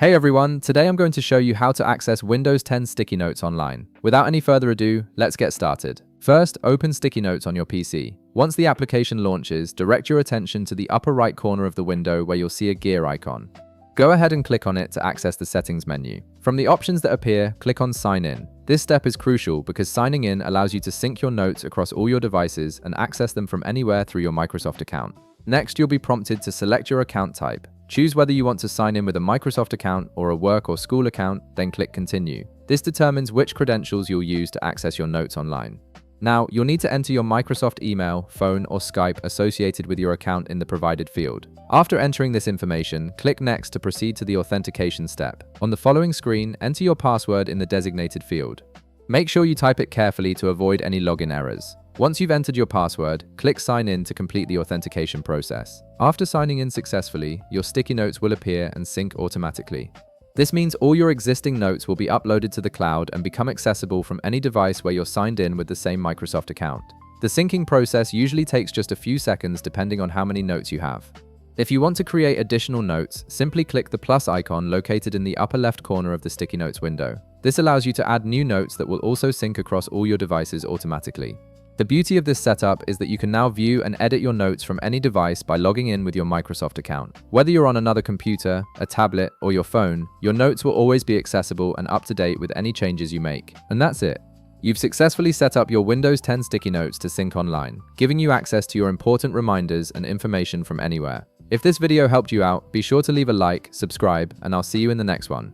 Hey everyone, today I'm going to show you how to access Windows 10 Sticky Notes online. Without any further ado, let's get started. First, open Sticky Notes on your PC. Once the application launches, direct your attention to the upper right corner of the window where you'll see a gear icon. Go ahead and click on it to access the settings menu. From the options that appear, click on Sign In. This step is crucial because signing in allows you to sync your notes across all your devices and access them from anywhere through your Microsoft account. Next, you'll be prompted to select your account type. Choose whether you want to sign in with a Microsoft account or a work or school account, then click Continue. This determines which credentials you'll use to access your notes online. Now, you'll need to enter your Microsoft email, phone, or Skype associated with your account in the provided field. After entering this information, click Next to proceed to the authentication step. On the following screen, enter your password in the designated field. Make sure you type it carefully to avoid any login errors. Once you've entered your password, click Sign In to complete the authentication process. After signing in successfully, your sticky notes will appear and sync automatically. This means all your existing notes will be uploaded to the cloud and become accessible from any device where you're signed in with the same Microsoft account. The syncing process usually takes just a few seconds depending on how many notes you have. If you want to create additional notes, simply click the plus icon located in the upper left corner of the Sticky Notes window. This allows you to add new notes that will also sync across all your devices automatically. The beauty of this setup is that you can now view and edit your notes from any device by logging in with your Microsoft account. Whether you're on another computer, a tablet, or your phone, your notes will always be accessible and up to date with any changes you make. And that's it. You've successfully set up your Windows 10 Sticky Notes to sync online, giving you access to your important reminders and information from anywhere. If this video helped you out, be sure to leave a like, subscribe, and I'll see you in the next one.